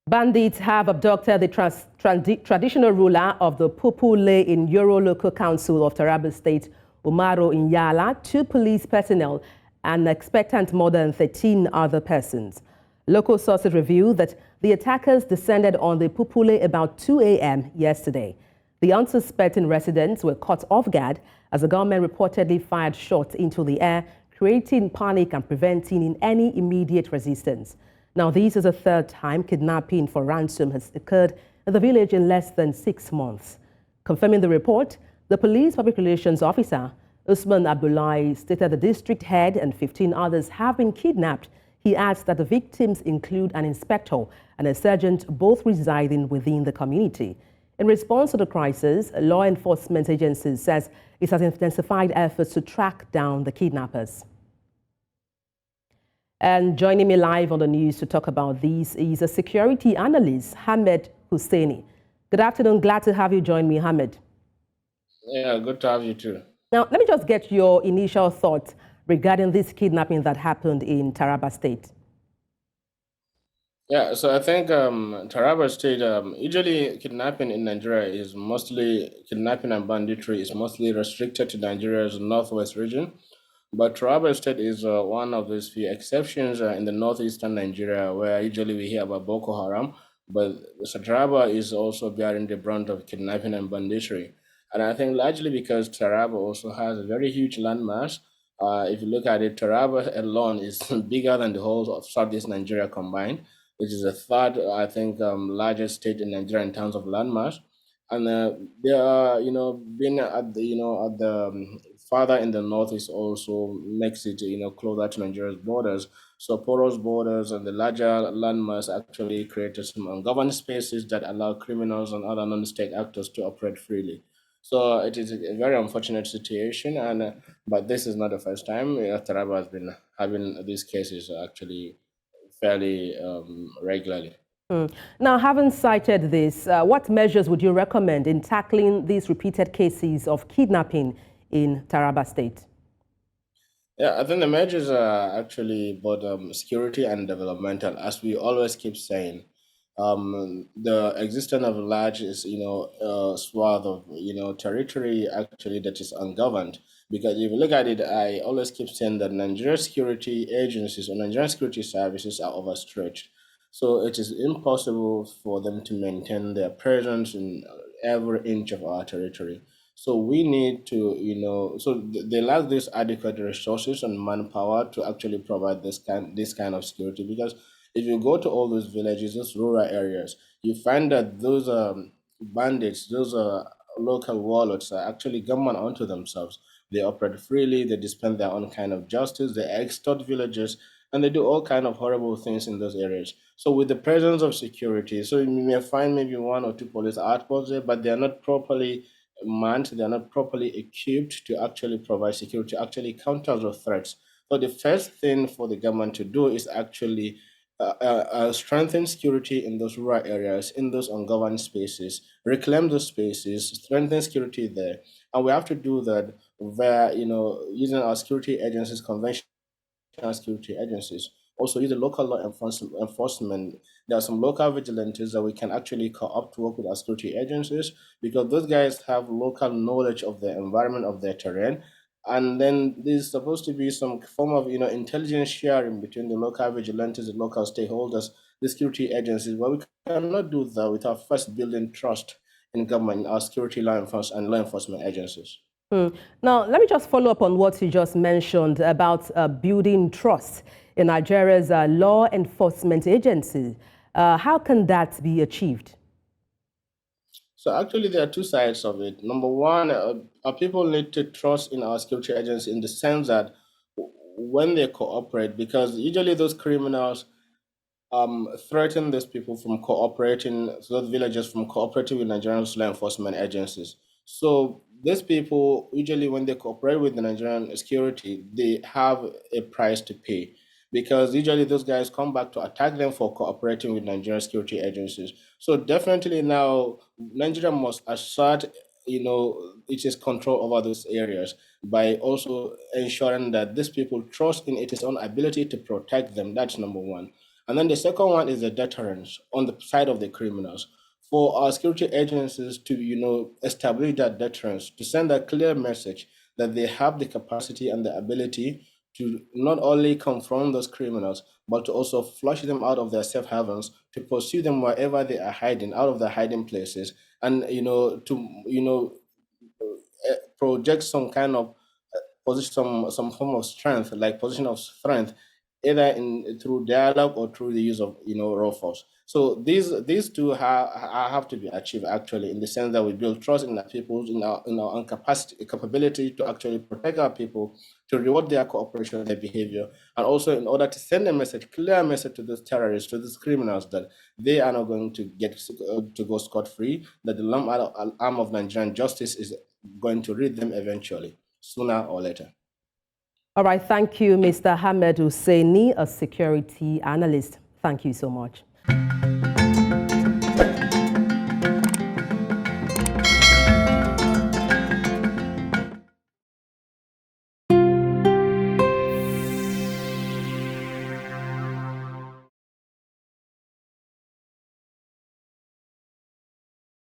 Bandits have abducted the traditional ruler of the Pupule in Yoro local council of Taraba state, Umaru Nyala, 2 police personnel, and expectant more than 13 other persons. Local sources revealed that the attackers descended on the Pupule about 2 a.m. yesterday. The unsuspecting residents were caught off guard as the government reportedly fired shots into the air, creating panic and preventing any immediate resistance. Now, this is the 3rd time kidnapping for ransom has occurred in the village in less than 6 months. Confirming the report, the police public relations officer, Usman Abdullahi, stated the district head and 15 others have been kidnapped. He adds that the victims include an inspector and a sergeant, both residing within the community. In response to the crisis, law enforcement agencies says it has intensified efforts to track down the kidnappers. And joining me live on the news to talk about this is a security analyst, Hamid Husseini. Good afternoon. Glad to have you join me, Hamid. Yeah, good to have you too. Now, let me just get your initial thoughts regarding this kidnapping that happened in Taraba State. Yeah, so I think Taraba State, usually kidnapping in Nigeria is kidnapping and banditry is mostly restricted to Nigeria's northwest region. But Taraba State is one of those few exceptions in the northeastern Nigeria where usually we hear about Boko Haram, but Taraba is also bearing the brunt of kidnapping and banditry. And I think largely because Taraba also has a very huge landmass. If you look at it, Taraba alone is bigger than the whole of southeast Nigeria combined, which is the 3rd, I think, largest state in Nigeria in terms of landmass. And they are, being at the, at the farther in the north is also makes it, closer to Nigeria's borders. So porous borders and the larger landmass actually created some ungoverned spaces that allow criminals and other non-state actors to operate freely. So it is a very unfortunate situation, and but this is not the first time. Taraba has been having these cases actually fairly regularly. Now, having cited this, what measures would you recommend in tackling these repeated cases of kidnapping in Taraba State? Yeah, I think the measures are actually both security and developmental, as we always keep saying. The existence of large swath of territory actually that is ungoverned. Because if you look at it, I always keep saying that Nigerian security agencies or Nigerian security services are overstretched. So it is impossible for them to maintain their presence in every inch of our territory. So we need to, they lack this adequate resources and manpower to actually provide this kind of security. Because if you go to all those villages, those rural areas, you find that those bandits, those local warlords are actually government unto themselves. They operate freely, they dispense their own kind of justice, they extort villagers, and they do all kind of horrible things in those areas. So with the presence of security, so you may find maybe 1 or 2 police outposts there, but they are not properly manned, they are not properly equipped to actually provide security, actually counter those threats. So the first thing for the government to do is actually strengthen security in those rural areas, in those ungoverned spaces, reclaim those spaces, strengthen security there. And we have to do that via, using our security agencies, conventional security agencies. Also, use the local law enforcement. There are some local vigilantes that we can actually co-opt to work with our security agencies because those guys have local knowledge of the environment of their terrain. And then there's supposed to be some form of intelligence sharing between the local vigilantes, the local stakeholders, the security agencies. But we cannot do that without first building trust in government, our security law enforcement and law enforcement agencies. Now, let me just follow up on what you just mentioned about building trust in Nigeria's law enforcement agency. How can that be achieved? So actually, there are two sides of it. Number one, our people need to trust in our security agency in the sense that when they cooperate, because usually those criminals threaten these people from cooperating, those villagers from cooperating with Nigerian law enforcement agencies. So these people, usually when they cooperate with the Nigerian security, they have a price to pay because usually those guys come back to attack them for cooperating with Nigerian security agencies. So definitely now Nigeria must assert, its control over those areas by also ensuring that these people trust in its own ability to protect them. That's number one. And then the second one is the deterrence on the side of the criminals. For our security agencies to, establish that deterrence, to send a clear message that they have the capacity and the ability to not only confront those criminals, but to also flush them out of their safe havens, to pursue them wherever they are hiding, out of their hiding places, and project some kind of position, some form of strength, like position of strength, either in through dialogue or through the use of raw force. So these two have to be achieved actually, in the sense that we build trust in our people, in our own capability to actually protect our people, to reward their cooperation, their behavior, and also in order to send a message, clear message to those terrorists, to these criminals, that they are not going to get to go scot free. That the long arm of Nigerian justice is going to read them eventually, sooner or later. All right, thank you, Mr. Hamed Husseini, a security analyst. Thank you so much.